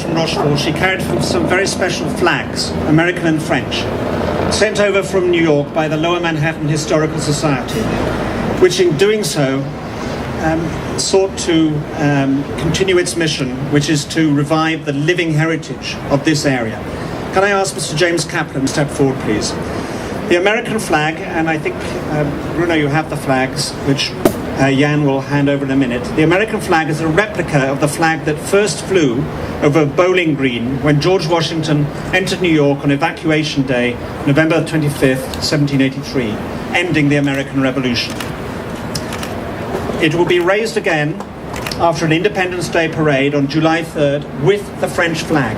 from Rochefort, she carried some very special flags, American and French, sent over from New York by the Lower Manhattan Historical Society, which in doing so sought to continue its mission, which is to revive the living heritage of this area. Can I ask Mr. James Kaplan to step forward, please? The American flag, and I think, Bruno, you have the flags, which Jan will hand over in a minute. The American flag is a replica of the flag that first flew over Bowling Green when George Washington entered New York on Evacuation Day, November 25th, 1783, ending the American Revolution. It will be raised again after an Independence Day parade on July 3rd with the French flag.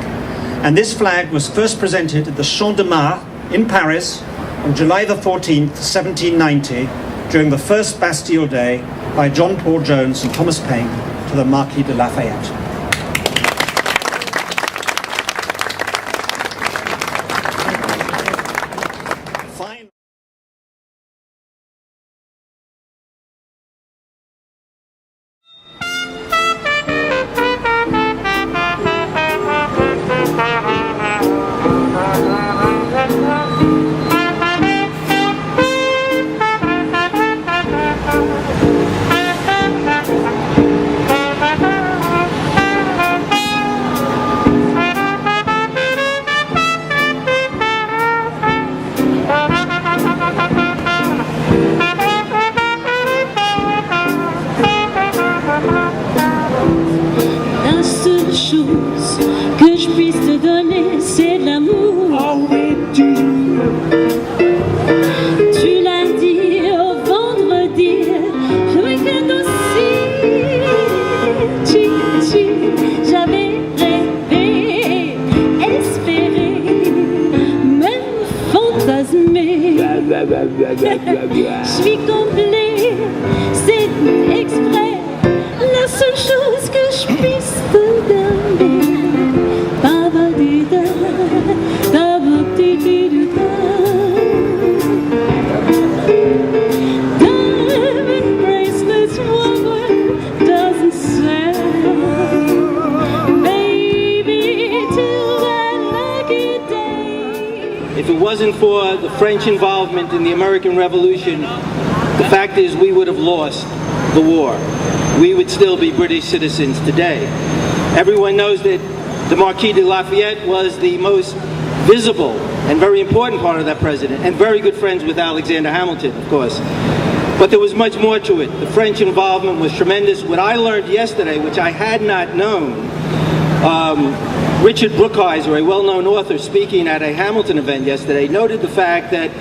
And this flag was first presented at the Champ de Mars in Paris on July the 14th, 1790, during the first Bastille Day by John Paul Jones and Thomas Paine to the Marquis de Lafayette. Que je puisse te donner, c'est de l'amour. Oh oui, tu l'as dit au vendredi, je regarde aussi. J'avais rêvé, espéré, même fantasmé. Je suis comblée, c'est exprès, la seule chose que je puisse te donner. If it wasn't for the French involvement in the American Revolution, the fact is we would have lost the war. We would still be British citizens today. Everyone knows that the Marquis de Lafayette was the most visible and very important part of that president, and very good friends with Alexander Hamilton, of course. But there was much more to it. The French involvement was tremendous. What I learned yesterday, which I had not known, Richard Brookhiser, a well-known author speaking at a Hamilton event yesterday, noted the fact that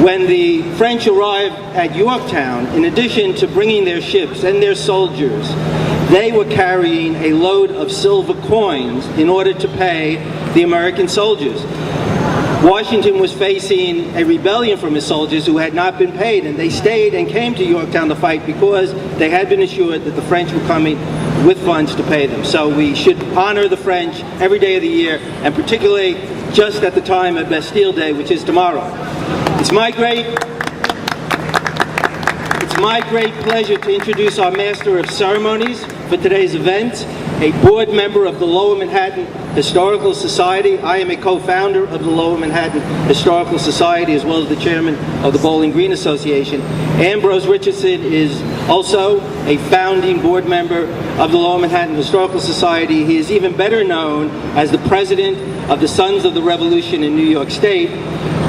when the French arrived at Yorktown, in addition to bringing their ships and their soldiers, they were carrying a load of silver coins in order to pay the American soldiers. Washington was facing a rebellion from his soldiers who had not been paid, and they stayed and came to Yorktown to fight because they had been assured that the French were coming with funds to pay them. So we should honor the French every day of the year, and particularly just at the time of Bastille Day, which is tomorrow. It's my great pleasure to introduce our Master of Ceremonies for today's event, a board member of the Lower Manhattan Historical Society. I am a co-founder of the Lower Manhattan Historical Society, as well as the chairman of the Bowling Green Association. Ambrose Richardson is also a founding board member of the Lower Manhattan Historical Society. He is even better known as the president of the Sons of the Revolution in New York State,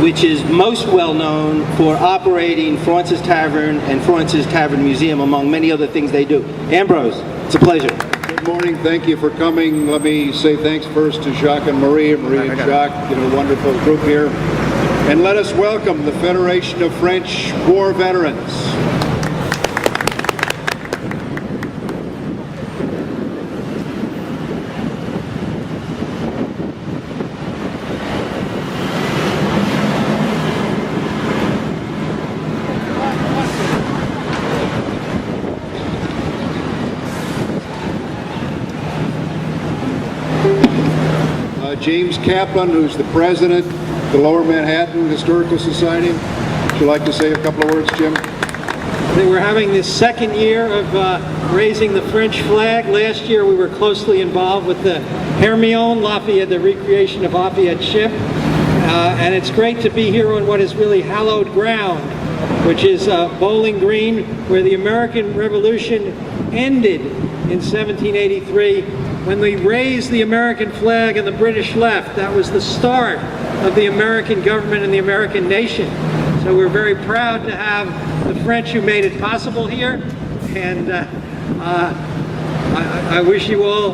which is most well known for operating Fraunces Tavern and Fraunces Tavern Museum, among many other things they do. Ambrose, it's a pleasure. Good morning. Thank you for coming. Let me say thanks first to Jacques and Marie and Jacques, wonderful group here. And let us welcome the Federation of French War Veterans. James Kaplan, who's the president of the Lower Manhattan Historical Society. Would you like to say a couple of words, Jim? We're having this second year of raising the French flag. Last year we were closely involved with the Hermione, Lafayette, the recreation of Lafayette ship. And it's great to be here on what is really hallowed ground, which is Bowling Green, where the American Revolution ended in 1783 when we raised the American flag and the British left. That was the start of the American government and the American nation. So we're very proud to have the French who made it possible here, and I wish you all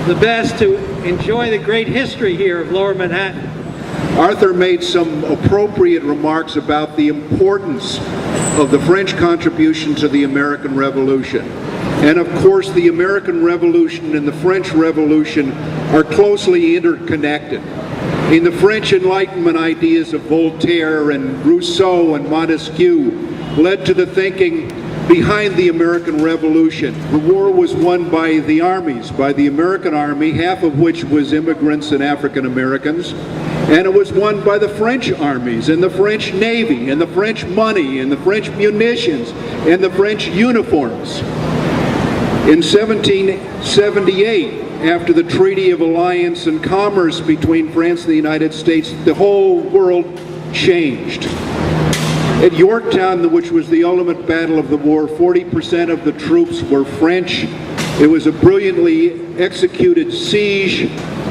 the best to enjoy the great history here of Lower Manhattan. Arthur made some appropriate remarks about the importance of the French contribution to the American Revolution. And of course, the American Revolution and the French Revolution are closely interconnected. In the French Enlightenment, ideas of Voltaire and Rousseau and Montesquieu led to the thinking behind the American Revolution. The war was won by the armies, by the American Army, half of which was immigrants and African Americans, and it was won by the French armies and the French Navy and the French money and the French munitions and the French uniforms. In 1778, after the Treaty of Alliance and Commerce between France and the United States, the whole world changed. At Yorktown, which was the ultimate battle of the war, 40% of the troops were French. It was a brilliantly executed siege.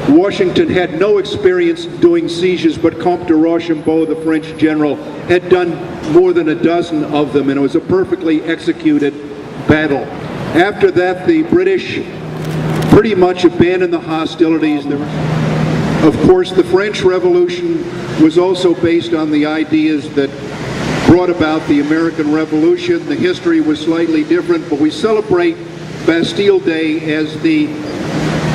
Washington had no experience doing sieges, but Comte de Rochambeau, the French general, had done more than a dozen of them, and it was a perfectly executed battle. After that, the British pretty much abandoned the hostilities. Of course, the French Revolution was also based on the ideas that brought about the American Revolution. The history was slightly different, but we celebrate Bastille Day as the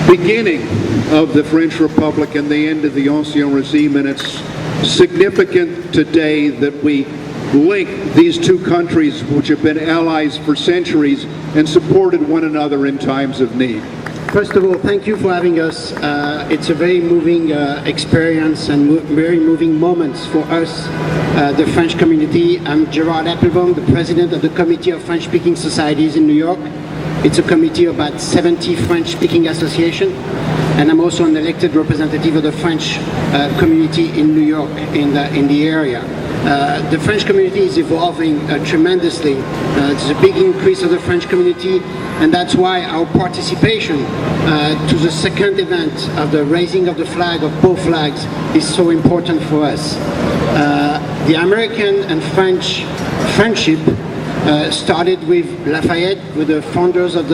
beginning of the French Republic and the end of the Ancien Régime, and it's significant today that we link these two countries, which have been allies for centuries and supported one another in times of need. First of all, thank you for having us. It's a very moving experience and very moving moments for us, the French community. I'm Gerard Applebaum, the president of the Committee of French-Speaking Societies in New York. It's a committee of about 70 French-speaking associations, and I'm also an elected representative of the French community in New York, in the area. The French community is evolving tremendously. There's a big increase of the French community, and that's why our participation to the second event of the raising of the flag, of both flags, is so important for us. The American and French friendship started with Lafayette, with the founders of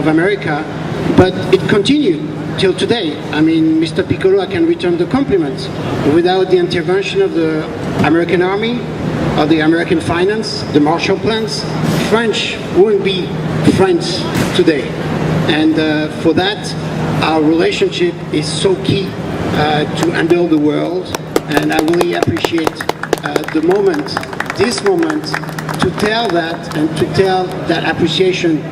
America, but it continued till today. I mean, Mr. Piccolo, I can return the compliments. Without the intervention of the American Army, of the American finance, the Marshall Plans, French wouldn't be friends today. And for that, our relationship is so key to handle the world. And I really appreciate this moment, to tell that and to tell that appreciation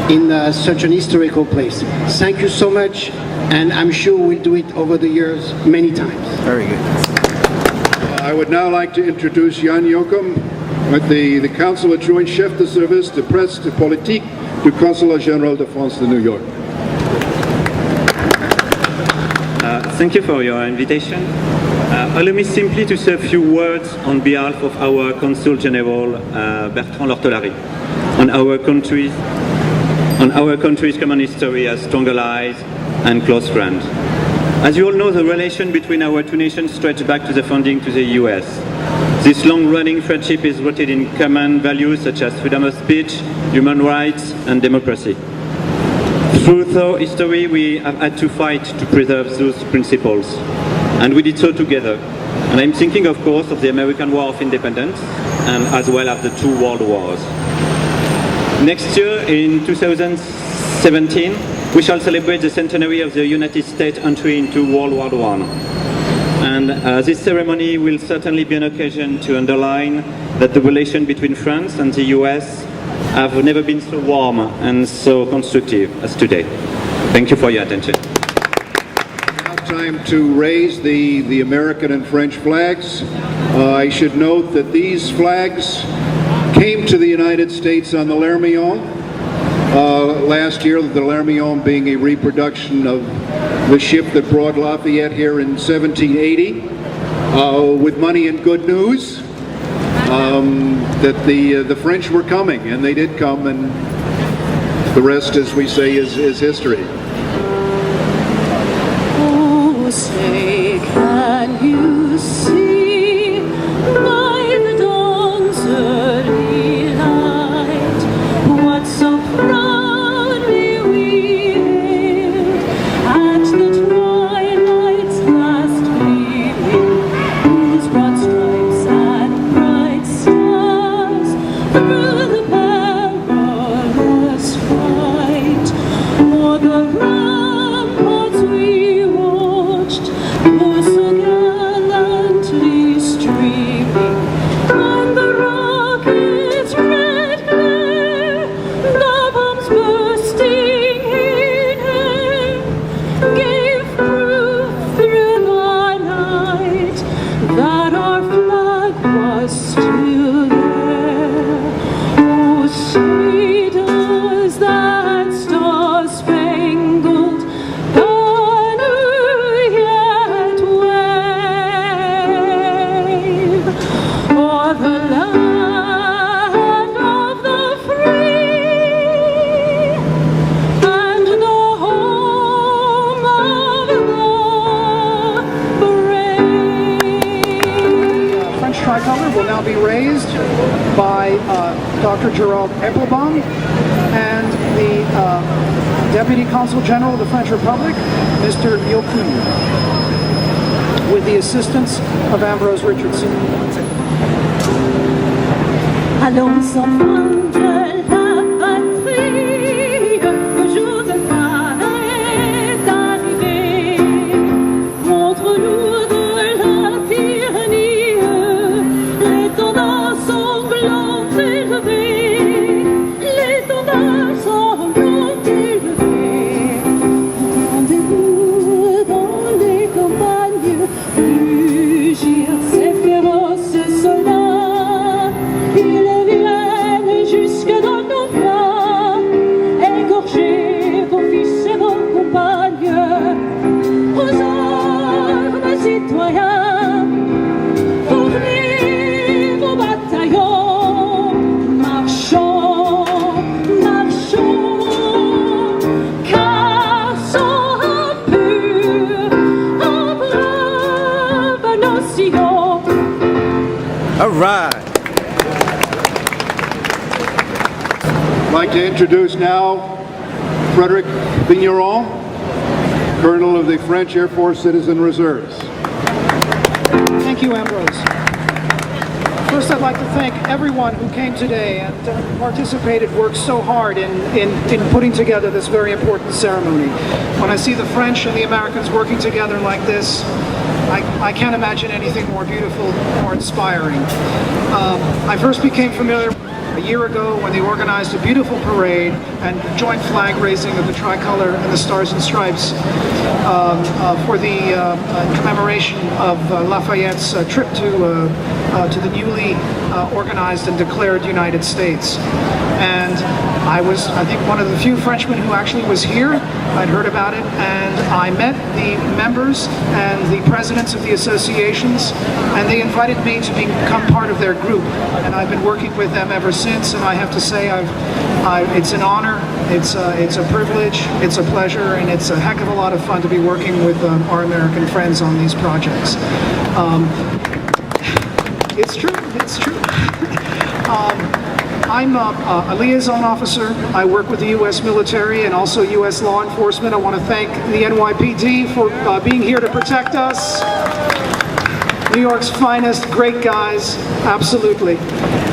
in such an historical place. Thank you so much, and I'm sure we'll do it over the years many times. Very good. I would now like to introduce Yann Jochum, the Council Adjoint Chef de Service de Presse de Politique du Consulat Général de France de New York. Thank you for your invitation. Allow me simply to say a few words on behalf of our Consul General, Bertrand Lortolari, on our country's common history as strong allies and close friends. As you all know, the relation between our two nations stretches back to the founding to the US. This long-running friendship is rooted in common values such as freedom of speech, human rights, and democracy. Throughout history, we have had to fight to preserve those principles, and we did so together. And I'm thinking, of course, of the American War of Independence, and as well as the two world wars. Next year, in 2017, we shall celebrate the centenary of the United States entry into World War I. And this ceremony will certainly be an occasion to underline that the relation between France and the US have never been so warm and so constructive as today. Thank you for your attention. Now time to raise the American and French flags. I should note that these flags came to the United States on the Lermion. last year, the Lermion being a reproduction of the ship that brought Lafayette here in 1780, with money and good news that the French were coming, and they did come, and the rest, as we say, is history. Oh, say, can you see by the dawn's early light what so proudly we hailed at the twilight's last gleaming, whose broad stripes and bright stars through the perilous fight o'er the ramparts we watched, were so gallantly streaming, and the rockets' red glare, the bombs bursting in air, gave proof through the night that our flag was still there. Oh, say does that star-spangled banner yet wave o'er the land of the free and the home of the brave? French tricolor will now be raised by Dr. Gerald Eppelbaum and the Deputy Consul General of the French Republic, Mr. Yokun, with the assistance of Ambrose Richardson. Allons enfants de la patrie, le jour de fin est arrivé. Montre-nous de la tyrannie l'étendard sanglant élevé, l'étendard sanglant élevé. Entendez-vous dans les campagnes rugir ces féroces soldats? Ils viennent jusque dans nos bras, égorger vos fils et vos compagnes. Aux armes, citoyens, fournez vos bataillons. Marchons, marchons, car sang pur, en brave nos sillons. All right. I'd like to introduce now Frederick Vigneron, Colonel of the French Air Force Citizen Reserves. Thank you, Ambrose. First, I'd like to thank everyone who came today and participated, worked so hard in putting together this very important ceremony. When I see the French and the Americans working together like this, I can't imagine anything more beautiful, more inspiring. I first became familiar a year ago when they organized a beautiful parade and joint flag raising of the tricolor and the Stars and Stripes for the commemoration of Lafayette's trip to the newly organized and declared United States. And I was, I think, one of the few Frenchmen who actually was here. I'd heard about it, and I met the members and the presidents of the associations, and they invited me to become part of their group. And I've been working with them ever since, and I have to say it's an honor, it's a privilege, it's a pleasure, and it's a heck of a lot of fun to be working with our American friends on these projects. It's true, it's true. I'm a liaison officer. I work with the U.S. military and also U.S. law enforcement. I want to thank the NYPD for being here to protect us. New York's finest, great guys, absolutely.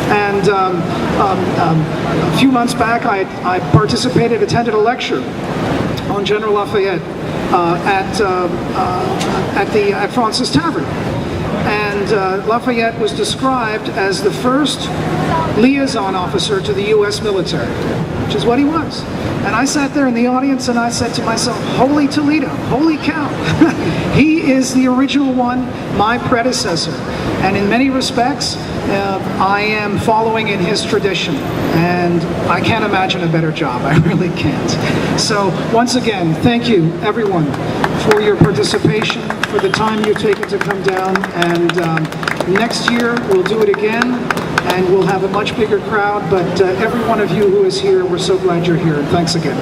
And a few months back, I attended a lecture on General Lafayette at Francis Tavern. And Lafayette was described as the first liaison officer to the U.S. military, which is what he was. And I sat there in the audience and I said to myself, holy Toledo, holy cow. He is the original one, my predecessor. And in many respects, I am following in his tradition. And I can't imagine a better job. I really can't. So once again, thank you, everyone, for your participation, for the time you've taken to come down. And next year, we'll do it again. And we'll have a much bigger crowd. But every one of you who is here, we're so glad you're here. Thanks again.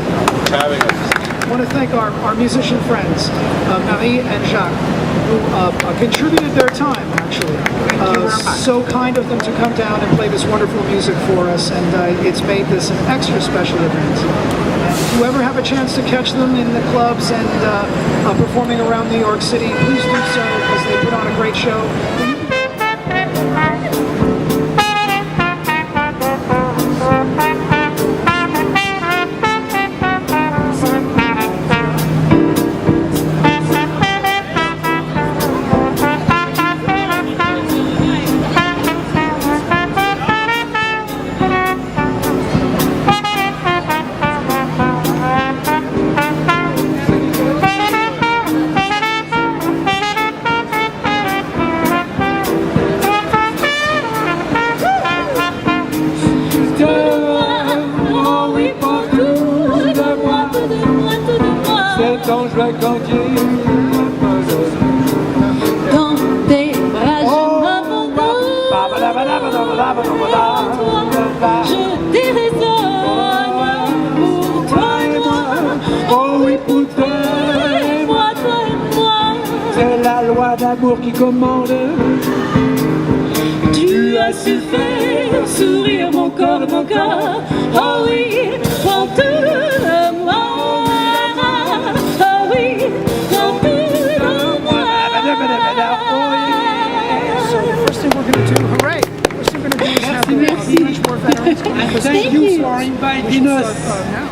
Having us. I want to thank our musician friends, Marie and Jacques, who contributed their time, actually. So kind of them to come down and play this wonderful music for us, and it's made this an extra special event. And if you ever have a chance to catch them in the clubs and performing around New York City, please do so, because they put on a great show. Quand je vais grandir, Dans tes bras, je m'abandonne. Je déraisonne pour toi et moi. oh oui, pour toi et moi, Toi et moi. c'est la loi d'amour qui commande. Tu as su faire sourire mon corps, mon cœur. Oh oui, prends tout de moi. Oh oui, prends tout de moi. So the first thing we're going to do, hooray! First thing we're going to do is have much more veterans come in. Thank you for inviting us. Now.